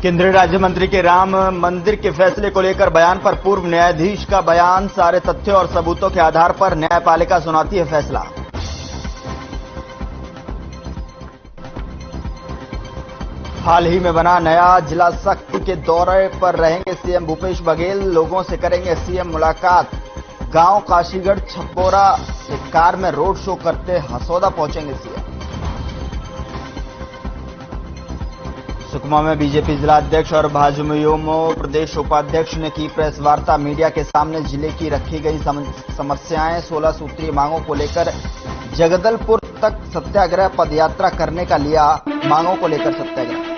केंद्रीय राज्य मंत्री के राम मंदिर के फैसले को लेकर बयान पर पूर्व न्यायाधीश का बयान। सारे तथ्यों और सबूतों के आधार पर न्यायपालिका सुनाती है फैसला। हाल ही में बना नया जिला शक्ति के दौरे पर रहेंगे सीएम भूपेश बघेल। लोगों से करेंगे सीएम मुलाकात। गांव काशीगढ़ छपोरा से कार में रोड शो करते हसौदा पहुंचेंगे सीएम। सुकमा में बीजेपी जिलाध्यक्ष और भाजयुमो प्रदेश उपाध्यक्ष ने की प्रेस वार्ता। मीडिया के सामने जिले की रखी गई समस्याएं, 16 सूत्रीय मांगों को लेकर जगदलपुर तक सत्याग्रह पदयात्रा करने का लिया मांगों को लेकर सत्याग्रह।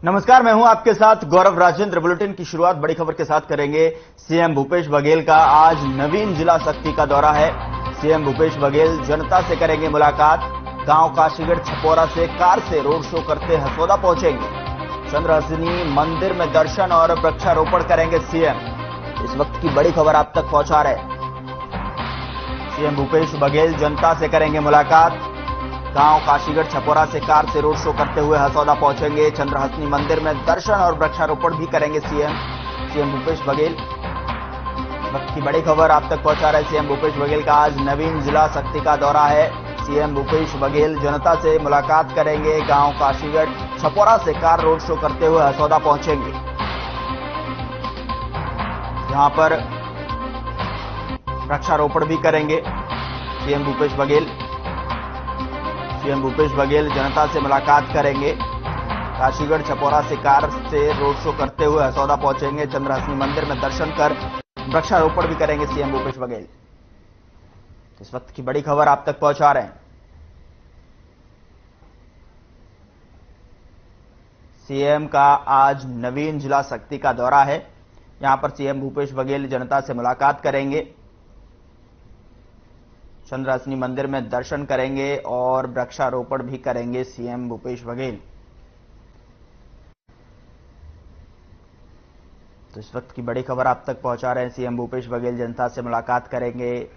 नमस्कार, मैं हूं आपके साथ गौरव राजेंद्र। बुलेटिन की शुरुआत बड़ी खबर के साथ करेंगे। सीएम भूपेश बघेल का आज नवीन जिला शक्ति का दौरा है। सीएम भूपेश बघेल जनता से करेंगे मुलाकात। गांव काशीगढ़ छपोरा से कार से रोड शो करते हसौदा पहुंचेंगे। चंद्रहसिनी मंदिर में दर्शन और वृक्षारोपण करेंगे सीएम। इस वक्त की बड़ी खबर आप तक पहुंचा रहे हैं। सीएम भूपेश बघेल जनता से करेंगे मुलाकात। गांव काशीगढ़ छपोरा से कार से रोड शो करते हुए हसौदा पहुंचेंगे। चंद्रहसिनी मंदिर में दर्शन और वृक्षारोपण भी करेंगे सीएम भूपेश बघेल। वक्त की बड़ी खबर आप तक पहुंचा रहे हैं। सीएम भूपेश बघेल का आज नवीन जिला शक्ति का दौरा है। सीएम भूपेश बघेल जनता से मुलाकात करेंगे। गांव काशीगढ़ छपोरा से कार रोड शो करते हुए हसौदा पहुंचेंगे, जहां पर वृक्षारोपण भी करेंगे सीएम भूपेश बघेल। सीएम भूपेश बघेल जनता से मुलाकात करेंगे। काशीगढ़ छपोरा से कार से रोड शो करते हुए हसौदा पहुंचेंगे। चंद्रहसिनी मंदिर में दर्शन कर वृक्षारोपण भी करेंगे सीएम भूपेश बघेल। इस वक्त की बड़ी खबर आप तक पहुंचा रहे हैं। सीएम का आज नवीन जिला शक्ति का दौरा है। यहां पर सीएम भूपेश बघेल जनता से मुलाकात करेंगे, चंद्रहसिनी मंदिर में दर्शन करेंगे और वृक्षारोपण भी करेंगे सीएम भूपेश बघेल। तो इस वक्त की बड़ी खबर आप तक पहुंचा रहे हैं। सीएम भूपेश बघेल जनता से मुलाकात करेंगे।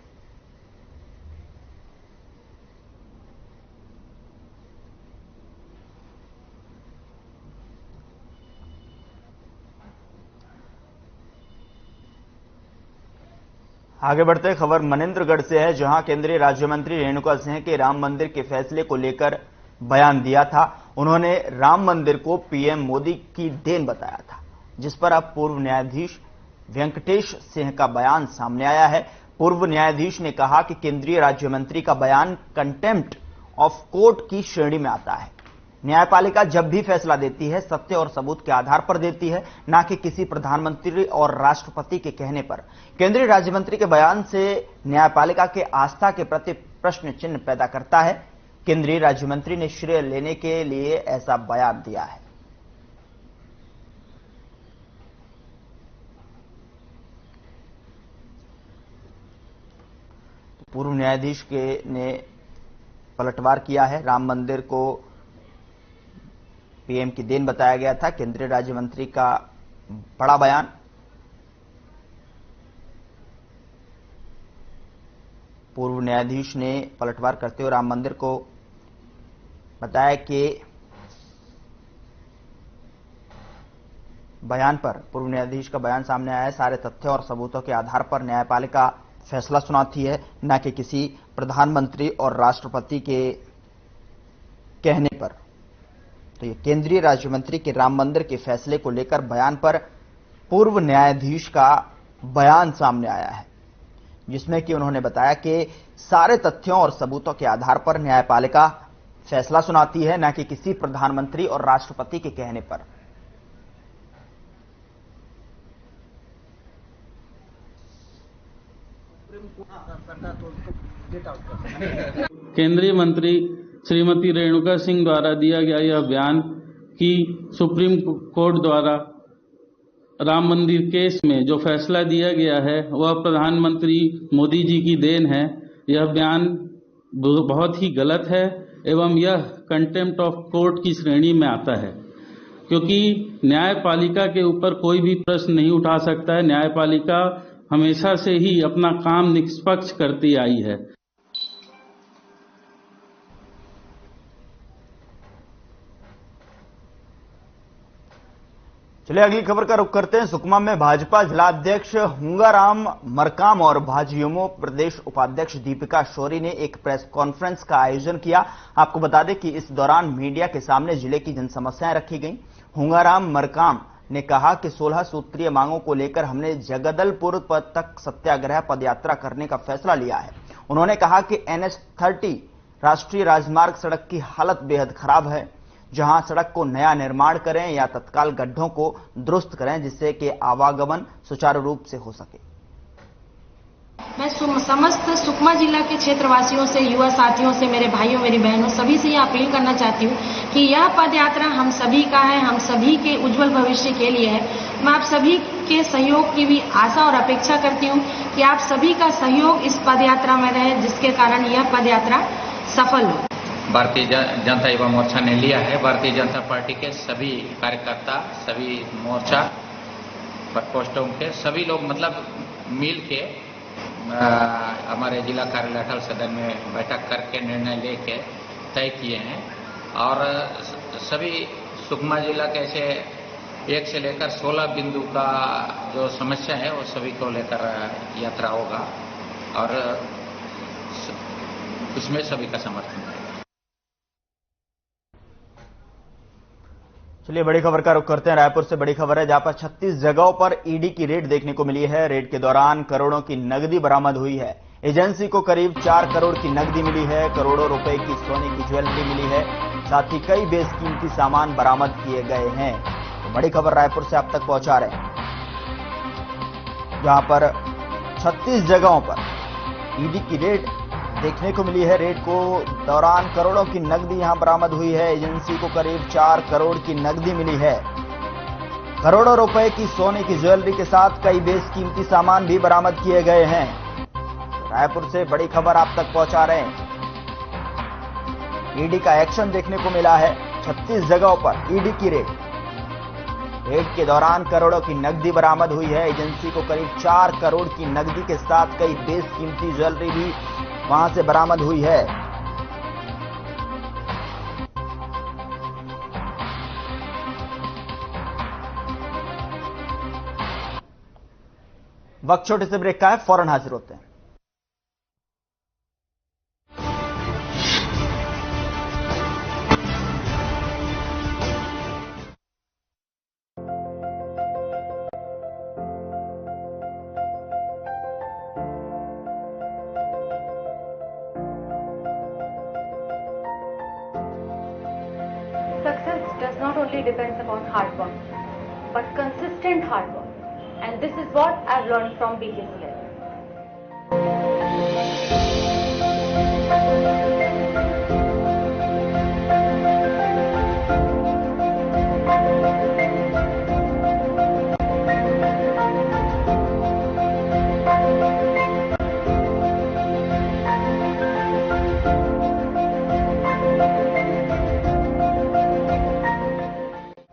आगे बढ़ते खबर मनेंद्रगढ़ से है, जहां केंद्रीय राज्य मंत्री रेणुका सिंह के राम मंदिर के फैसले को लेकर बयान दिया था। उन्होंने राम मंदिर को पीएम मोदी की देन बताया था, जिस पर अब पूर्व न्यायाधीश वेंकटेश सिंह का बयान सामने आया है। पूर्व न्यायाधीश ने कहा कि केंद्रीय राज्य मंत्री का बयान कंटेम्प्ट ऑफ कोर्ट की श्रेणी में आता है। न्यायपालिका जब भी फैसला देती है सत्य और सबूत के आधार पर देती है, न कि किसी प्रधानमंत्री और राष्ट्रपति के कहने पर। केंद्रीय राज्य मंत्री के बयान से न्यायपालिका के आस्था के प्रति प्रश्न चिन्ह पैदा करता है। केंद्रीय राज्य मंत्री ने श्रेय लेने के लिए ऐसा बयान दिया है। पूर्व न्यायाधीश ने पलटवार किया है। राम मंदिर को पीएम की देन बताया गया था। केंद्रीय राज्य मंत्री का बड़ा बयान। पूर्व न्यायाधीश ने पलटवार करते हुए राम मंदिर को बताया कि बयान पर पूर्व न्यायाधीश का बयान सामने आया है। सारे तथ्यों और सबूतों के आधार पर न्यायपालिका फैसला सुनाती है, न कि किसी प्रधानमंत्री और राष्ट्रपति के कहने पर। तो ये केंद्रीय राज्य मंत्री के राम मंदिर के फैसले को लेकर बयान पर पूर्व न्यायाधीश का बयान सामने आया है, जिसमें कि उन्होंने बताया कि सारे तथ्यों और सबूतों के आधार पर न्यायपालिका फैसला सुनाती है, न कि किसी प्रधानमंत्री और राष्ट्रपति के कहने पर। केंद्रीय मंत्री श्रीमती रेणुका सिंह द्वारा दिया गया यह बयान कि सुप्रीम कोर्ट द्वारा राम मंदिर केस में जो फैसला दिया गया है वह प्रधानमंत्री मोदी जी की देन है, यह बयान बहुत ही गलत है एवं यह कंटेम्प्ट ऑफ कोर्ट की श्रेणी में आता है, क्योंकि न्यायपालिका के ऊपर कोई भी प्रश्न नहीं उठा सकता है। न्यायपालिका हमेशा से ही अपना काम निष्पक्ष करती आई है। चलिए अगली खबर का रुख करते हैं। सुकमा में भाजपा जिलाध्यक्ष हुंगाराम मरकाम और भाजयुमो प्रदेश उपाध्यक्ष दीपिका शौरी ने एक प्रेस कॉन्फ्रेंस का आयोजन किया। आपको बता दें कि इस दौरान मीडिया के सामने जिले की जनसमस्याएं रखी गईं। हुंगाराम मरकाम ने कहा कि 16 सूत्रीय मांगों को लेकर हमने जगदलपुर तक सत्याग्रह पदयात्रा करने का फैसला लिया है। उन्होंने कहा कि NH30 राष्ट्रीय राजमार्ग सड़क की हालत बेहद खराब है, जहां सड़क को नया निर्माण करें या तत्काल गड्ढों को दुरुस्त करें, जिससे कि आवागमन सुचारू रूप से हो सके। मैं समस्त सुकमा जिला के क्षेत्रवासियों से, युवा साथियों से, मेरे भाइयों मेरी बहनों सभी से यह अपील करना चाहती हूँ कि यह पदयात्रा हम सभी का है, हम सभी के उज्जवल भविष्य के लिए है। मैं आप सभी के सहयोग की भी आशा और अपेक्षा करती हूँ कि आप सभी का सहयोग इस पदयात्रा में रहे, जिसके कारण यह पदयात्रा सफल हो। भारतीय जनता युवा मोर्चा ने लिया है। भारतीय जनता पार्टी के सभी कार्यकर्ता, सभी मोर्चा प्रकोष्ठों के सभी लोग मतलब मिल के हमारे जिला कार्यालय अटल सदन में बैठक करके निर्णय लेके तय किए हैं और सभी सुकमा जिला के ऐसे 1 से लेकर 16 बिंदु का जो समस्या है वो सभी को लेकर यात्रा होगा और उसमें सभी का समर्थन है। चलिए बड़ी खबर का रुख करते हैं। रायपुर से बड़ी खबर है, जहां पर 36 जगहों पर ईडी की रेड देखने को मिली है। रेड के दौरान करोड़ों की नकदी बरामद हुई है। एजेंसी को करीब 4 करोड़ की नकदी मिली है, करोड़ों रुपए की सोने की ज्वेलरी मिली है, साथ ही कई बेशकीमती सामान बरामद किए गए हैं। तो बड़ी खबर रायपुर से आप तक पहुंचा रहे हैं, जहां पर 36 जगहों पर ईडी की रेड देखने को मिली है। रेड को दौरान करोड़ों की नकदी यहां बरामद हुई है। एजेंसी को करीब 4 करोड़ की नकदी मिली है, करोड़ों रुपए की सोने की ज्वेलरी के साथ कई बेशकीमती सामान भी बरामद किए गए हैं। रायपुर से बड़ी खबर आप तक पहुंचा रहे हैं। ईडी का एक्शन देखने को मिला है। 36 जगहों पर ईडी की रेड। रेड के दौरान करोड़ों की नकदी बरामद हुई है। एजेंसी को करीब 4 करोड़ की नकदी के साथ कई बेशकीमती ज्वेलरी भी वहां से बरामद हुई है। वक्त छोटे से ब्रेक का है, फौरन हाजिर होते हैं। Success does not only depends upon hard work, but consistent hard work. And this is what I've learned from BKCL.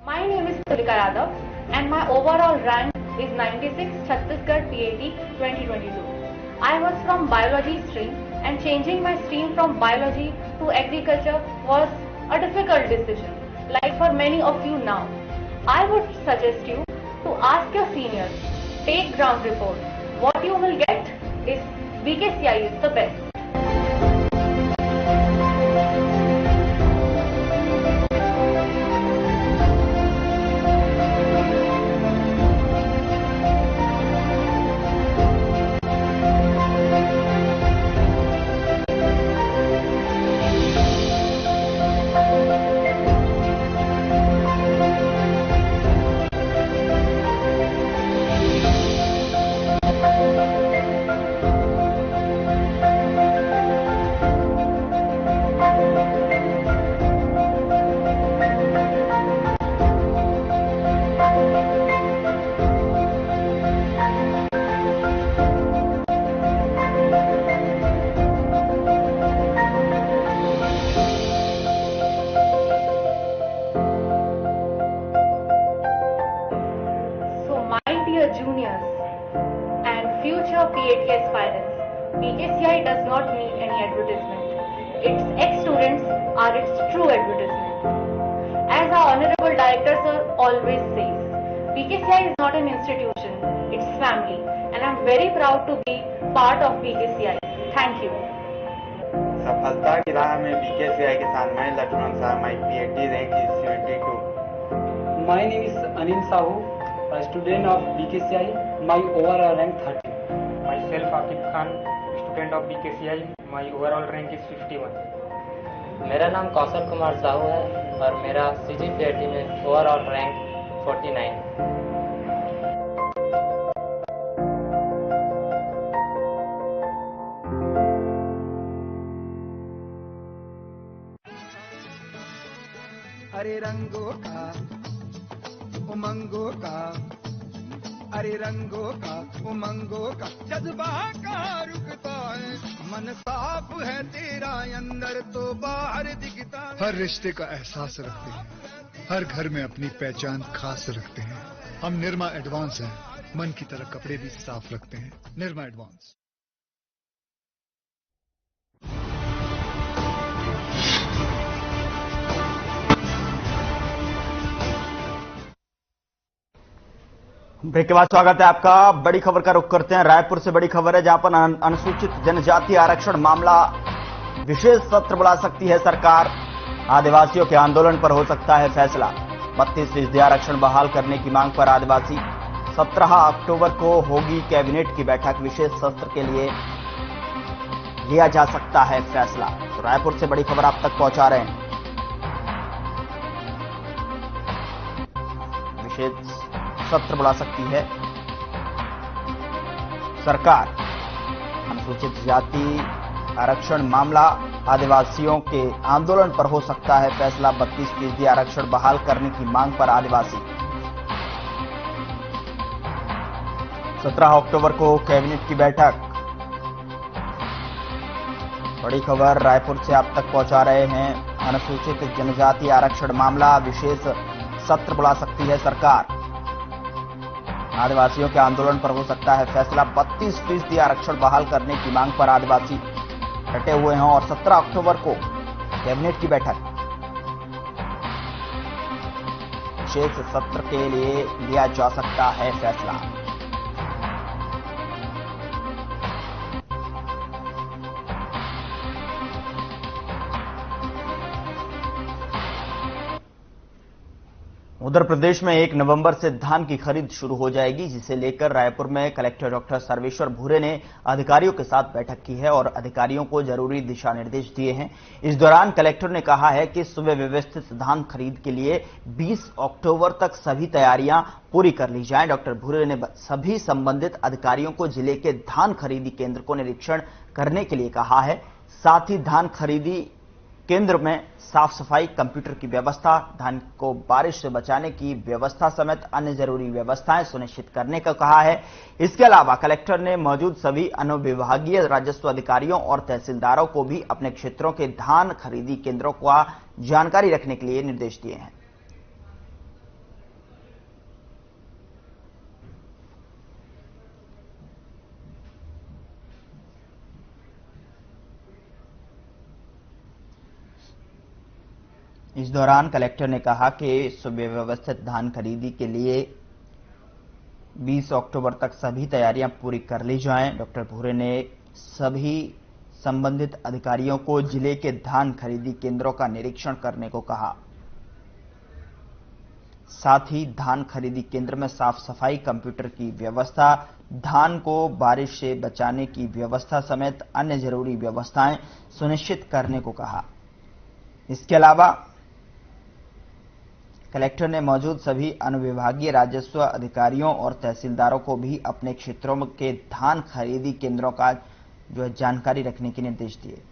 My name is Tulika Yadav and my overall rank is 96 Chhattisgarh PAT 2022. I was from biology stream and changing my stream from biology to agriculture was a difficult decision, like for many of you now. I would suggest you to ask your seniors, take ground report. What you will get is BKCI is the best. always says. BKCI is not an institution, it's family, and I'm very proud to be part of BKCI. Thank you. सफलता की राह में BKCI के साथ मैं लक्ष्मण साहब, my PhD rank is 72. My name is Anil Sahu, a student of BKCI. My overall rank 30. Myself Akib Khan, student of BKCI. My overall rank is 51. मेरा नाम कौशल कुमार साहू है और मेरा CGPAT में ओवरऑल रैंक 49। अरे रंगों का उमंगों का, अरे रंगों का उमंगों का जज्बा का रुकता है, मन साफ है तेरा अंदर तो बाहर दिखता है। हर रिश्ते का एहसास रखते हैं, हर घर में अपनी पहचान खास रखते हैं। हम निर्मा एडवांस हैं, मन की तरह कपड़े भी साफ रखते हैं। निर्मा एडवांस। ब्रेक के बाद स्वागत है आपका। बड़ी खबर का रुख करते हैं। रायपुर से बड़ी खबर है, जहां पर अनुसूचित जनजाति आरक्षण मामला विशेष सत्र बुला सकती है सरकार। आदिवासियों के आंदोलन पर हो सकता है फैसला। 32% आरक्षण बहाल करने की मांग पर आदिवासी। 17 अक्टूबर को होगी कैबिनेट की बैठक। विशेष सत्र के लिए लिया जा सकता है फैसला। तो रायपुर से बड़ी खबर आप तक पहुंचा रहे हैं। विशेष सत्र बुला सकती है सरकार। अनुसूचित जाति आरक्षण मामला, आदिवासियों के आंदोलन पर हो सकता है फैसला। 32% आरक्षण बहाल करने की मांग पर आदिवासी। 17 अक्टूबर को कैबिनेट की बैठक। बड़ी खबर रायपुर से आप तक पहुंचा रहे हैं। अनुसूचित जनजाति आरक्षण मामला विशेष सत्र बुला सकती है सरकार। आदिवासियों के आंदोलन पर हो सकता है फैसला। 32% आरक्षण बहाल करने की मांग पर आदिवासी डटे हुए हैं और 17 अक्टूबर को कैबिनेट की बैठक। विशेष सत्र के लिए लिया जा सकता है फैसला। उत्तर प्रदेश में 1 नवंबर से धान की खरीद शुरू हो जाएगी, जिसे लेकर रायपुर में कलेक्टर डॉक्टर सर्वेश्वर भूरे ने अधिकारियों के साथ बैठक की है और अधिकारियों को जरूरी दिशा निर्देश दिए हैं। इस दौरान कलेक्टर ने कहा है कि सुव्यवस्थित धान खरीद के लिए 20 अक्टूबर तक सभी तैयारियां पूरी कर ली जाएं। डॉक्टर भूरे ने सभी संबंधित अधिकारियों को जिले के धान खरीदी केंद्र को निरीक्षण करने के लिए कहा है। साथ ही धान खरीदी केंद्र में साफ सफाई, कंप्यूटर की व्यवस्था, धान को बारिश से बचाने की व्यवस्था समेत अन्य जरूरी व्यवस्थाएं सुनिश्चित करने का कहा है। इसके अलावा कलेक्टर ने मौजूद सभी अनुविभागीय राजस्व अधिकारियों और तहसीलदारों को भी अपने क्षेत्रों के धान खरीदी केंद्रों का जानकारी रखने के लिए निर्देश दिए हैं। इस दौरान कलेक्टर ने कहा कि सुव्यवस्थित धान खरीदी के लिए 20 अक्टूबर तक सभी तैयारियां पूरी कर ली जाएं। डॉक्टर भूरे ने सभी संबंधित अधिकारियों को जिले के धान खरीदी केंद्रों का निरीक्षण करने को कहा। साथ ही धान खरीदी केंद्र में साफ सफाई, कंप्यूटर की व्यवस्था, धान को बारिश से बचाने की व्यवस्था समेत अन्य जरूरी व्यवस्थाएं सुनिश्चित करने को कहा। इसके अलावा कलेक्टर ने मौजूद सभी अनुविभागीय राजस्व अधिकारियों और तहसीलदारों को भी अपने क्षेत्रों के धान खरीदी केंद्रों का जानकारी रखने के निर्देश दिए।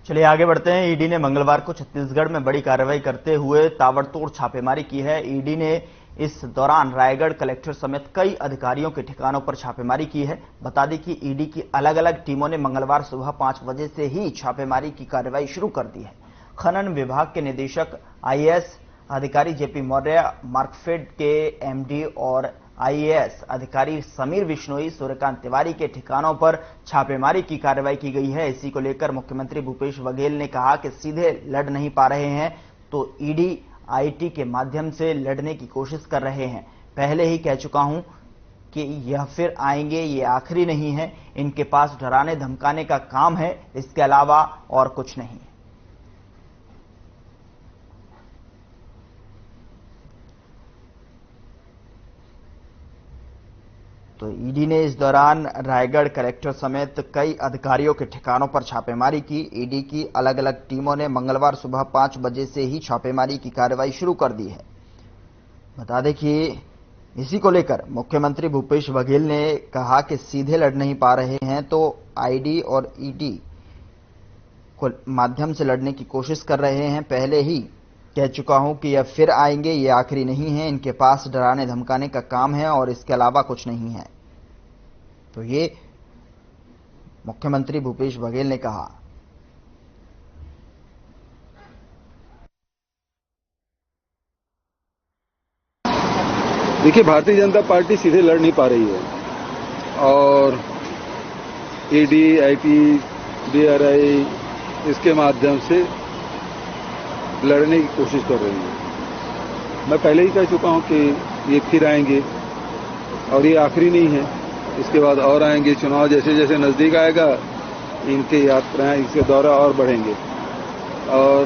चलिए आगे बढ़ते हैं। ईडी ने मंगलवार को छत्तीसगढ़ में बड़ी कार्रवाई करते हुए ताबड़तोड़ छापेमारी की है। ईडी ने इस दौरान रायगढ़ कलेक्टर समेत कई अधिकारियों के ठिकानों पर छापेमारी की है। बता दें कि ईडी की अलग अलग टीमों ने मंगलवार सुबह 5 बजे से ही छापेमारी की कार्रवाई शुरू कर दी है। खनन विभाग के निदेशक IAS अधिकारी जेपी मौर्य, मार्कफेड के एमडी और आईएएस अधिकारी समीर बिश्नोई, सूर्यकांत तिवारी के ठिकानों पर छापेमारी की कार्रवाई की गई है। इसी को लेकर मुख्यमंत्री भूपेश बघेल ने कहा कि सीधे लड़ नहीं पा रहे हैं तो ईडी आईटी के माध्यम से लड़ने की कोशिश कर रहे हैं। पहले ही कह चुका हूं कि यह फिर आएंगे, ये आखिरी नहीं है। इनके पास डराने धमकाने का काम है, इसके अलावा और कुछ नहीं। तो ईडी ने इस दौरान रायगढ़ कलेक्टर समेत कई अधिकारियों के ठिकानों पर छापेमारी की। ईडी की अलग अलग टीमों ने मंगलवार सुबह 5 बजे से ही छापेमारी की कार्रवाई शुरू कर दी है। बता दें कि इसी को लेकर मुख्यमंत्री भूपेश बघेल ने कहा कि सीधे लड़ नहीं पा रहे हैं तो आईडी और ईडी को माध्यम से लड़ने की कोशिश कर रहे हैं। पहले ही कह चुका हूं कि यह फिर आएंगे, ये आखिरी नहीं है। इनके पास डराने धमकाने का काम है और इसके अलावा कुछ नहीं है। तो ये मुख्यमंत्री भूपेश बघेल ने कहा। देखिए, भारतीय जनता पार्टी सीधे लड़ नहीं पा रही है और ईडी, आईटी, डीआरआई इसके माध्यम से लड़ने की कोशिश कर रही है। मैं पहले ही कह चुका हूं कि ये फिर आएंगे और ये आखिरी नहीं है, इसके बाद और आएंगे। चुनाव जैसे जैसे नजदीक आएगा इनके यात्राएं, इसके दौरा और बढ़ेंगे और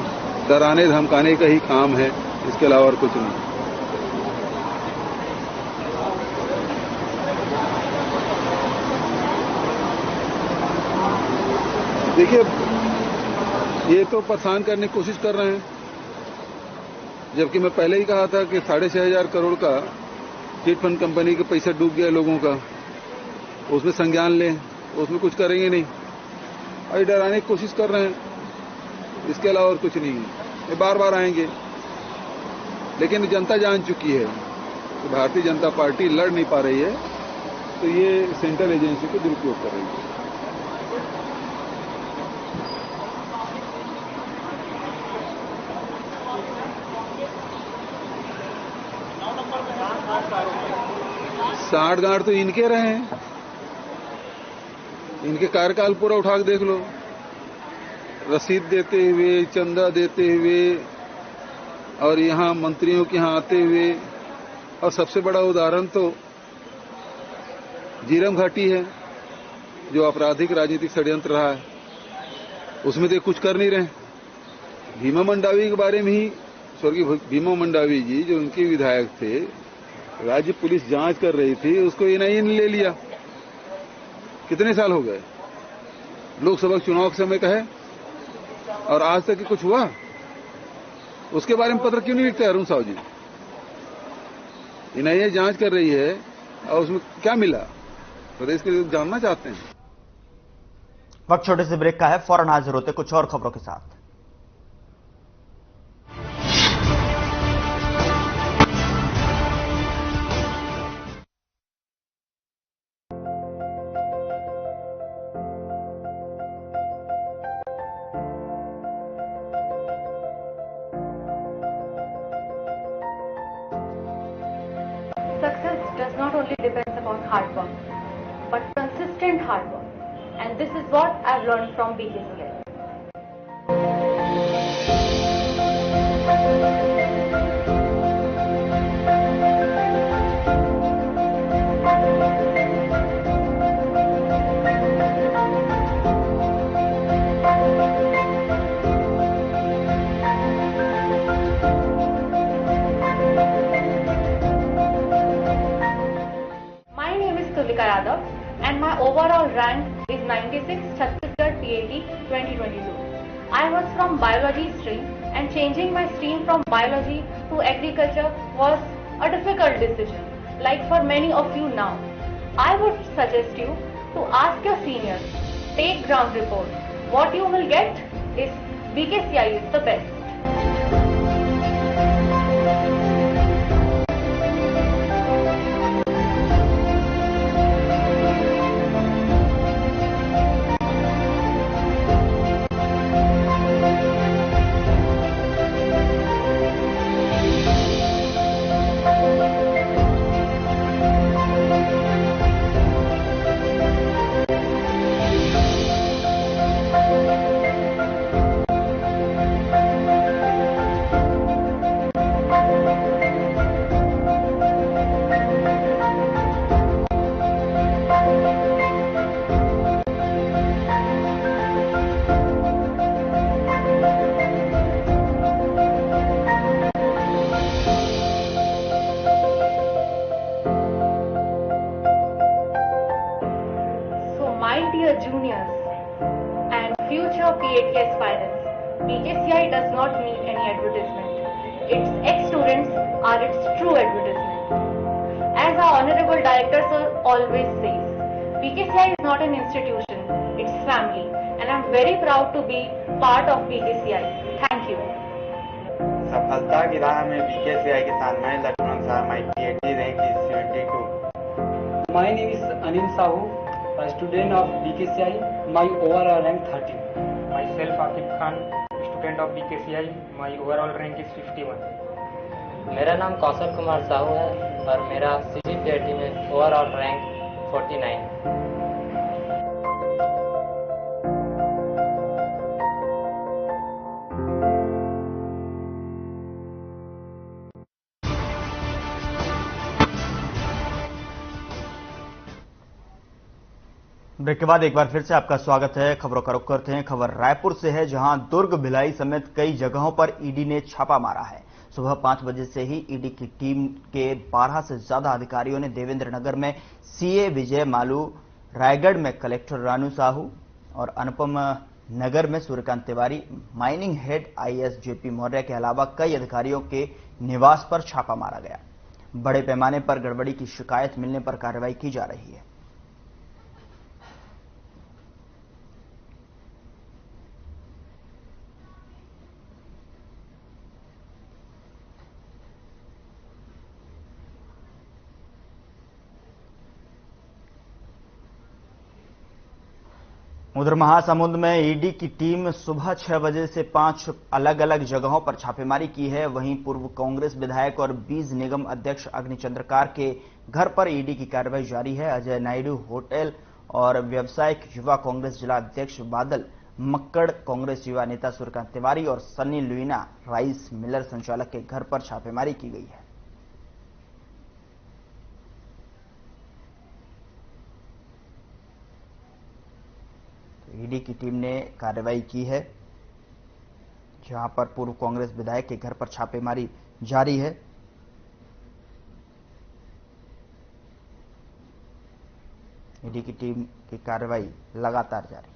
डराने धमकाने का ही काम है, इसके अलावा और कुछ नहीं। देखिए, ये तो परेशान करने की कोशिश कर रहे हैं, जबकि मैं पहले ही कहा था कि 6,500 करोड़ का चिट फंड कंपनी के पैसा डूब गया लोगों का, उसमें संज्ञान लें, उसमें कुछ करेंगे नहीं। अभी डराने की कोशिश कर रहे हैं, इसके अलावा और कुछ नहीं है। ये बार बार आएंगे, लेकिन जनता जान चुकी है कि भारतीय जनता पार्टी लड़ नहीं पा रही है, तो ये सेंट्रल एजेंसी को दुरुपयोग कर रही है। साठगांठ तो इनके रहे हैं, इनके कार्यकाल पूरा उठा के देख लो। रसीद देते हुए, चंदा देते हुए और यहां मंत्रियों के यहां आते हुए। और सबसे बड़ा उदाहरण तो जीरम घाटी है, जो आपराधिक राजनीतिक षड्यंत्र रहा है, उसमें तो कुछ कर नहीं रहे। भीमा मंडावी के बारे में ही, स्वर्गीय भीमा मंडावी जी जो उनके विधायक थे, राज्य पुलिस जांच कर रही थी, उसको एनआईए ने ले लिया। कितने साल हो गए, लोकसभा चुनाव के समय का है, और आज तक कुछ हुआ? उसके बारे में पत्र क्यों नहीं लिखते अरुण साहू जी? एनआईए जांच कर रही है और उसमें क्या मिला, प्रदेश के लोग जानना चाहते हैं। वक्त छोटे से ब्रेक का है, फौरन हाजिर होते कुछ और खबरों के साथ। Success does not only depend upon hard work, but consistent hard work. And this is what I've learned from BKCI. And my overall rank is 96 Chhattisgarh PAT 2022. I was from biology stream, and changing my stream from biology to agriculture was a difficult decision, like for many of you now. I would suggest you to ask your seniors, take ground report. What you will get is BKCI is the best. advertisement. Its ex-students are its true advertisement. As our Honorable Director Sir always says, BKCI is not an institution, it's family, and I'm very proud to be part of BKCI. Thank you. सफलता की राह में बीकेसीआई के साथ मैं लक्ष्मण साहब, माई PhD rank is 72. My name is Anil Sahu, a student of BKCI. My overall rank 13. Myself Akib Khan, student of BKCI. My overall rank is 51. मेरा नाम कौशल कुमार साहू है और मेरा CGPAT में ओवरऑल रैंक 49। ब्रेक के बाद एक बार फिर से आपका स्वागत है। खबरों का रुख करते हैं। खबर रायपुर से है, जहां दुर्ग, भिलाई समेत कई जगहों पर ईडी ने छापा मारा है। सुबह 5 बजे से ही ईडी की टीम के 12 से ज्यादा अधिकारियों ने देवेंद्र नगर में CA विजय मालू, रायगढ़ में कलेक्टर रानू साहू और अनुपम नगर में Suryakant Tiwari, mining head IAS JP Maurya के अलावा कई अधिकारियों के निवास पर छापा मारा गया। बड़े पैमाने पर गड़बड़ी की शिकायत मिलने पर कार्रवाई की जा रही है। उधर महासमुंद में ईडी की टीम सुबह 6 बजे से 5 अलग अलग जगहों पर छापेमारी की है। वहीं पूर्व कांग्रेस विधायक और बीज निगम अध्यक्ष अग्निचंद्रकार के घर पर ईडी की कार्रवाई जारी है। अजय नायडू होटल और व्यावसायिक युवा कांग्रेस जिला अध्यक्ष बादल मक्कड़, कांग्रेस युवा नेता सूर्यकांत तिवारी और सन्नी लुइना राइस मिलर संचालक के घर पर छापेमारी की गई है। ईडी की टीम ने कार्रवाई की है, जहां पर पूर्व कांग्रेस विधायक के घर पर छापेमारी जारी है। ईडी की टीम की कार्रवाई लगातार जारी है।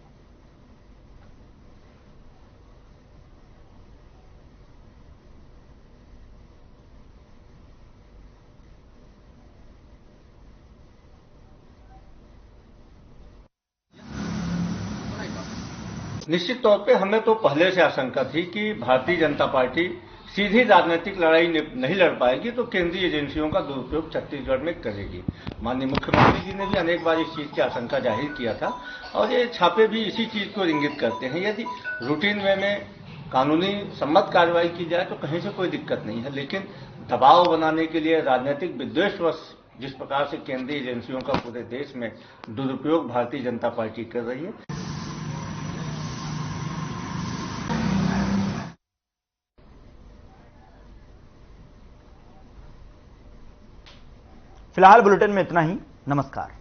निश्चित तौर पे हमें तो पहले से आशंका थी कि भारतीय जनता पार्टी सीधी राजनीतिक लड़ाई नहीं लड़ पाएगी तो केंद्रीय एजेंसियों का दुरुपयोग छत्तीसगढ़ में करेगी। माननीय मुख्यमंत्री जी ने भी अनेक बार इस चीज की आशंका जाहिर किया था और ये छापे भी इसी चीज को इंगित करते हैं। यदि रूटीन वे में कानूनी सम्मत कार्रवाई की जाए तो कहीं से कोई दिक्कत नहीं है, लेकिन दबाव बनाने के लिए राजनीतिक विद्वेषवश जिस प्रकार से केंद्रीय एजेंसियों का पूरे देश में दुरुपयोग भारतीय जनता पार्टी कर रही है। फिलहाल बुलेटिन में इतना ही। नमस्कार।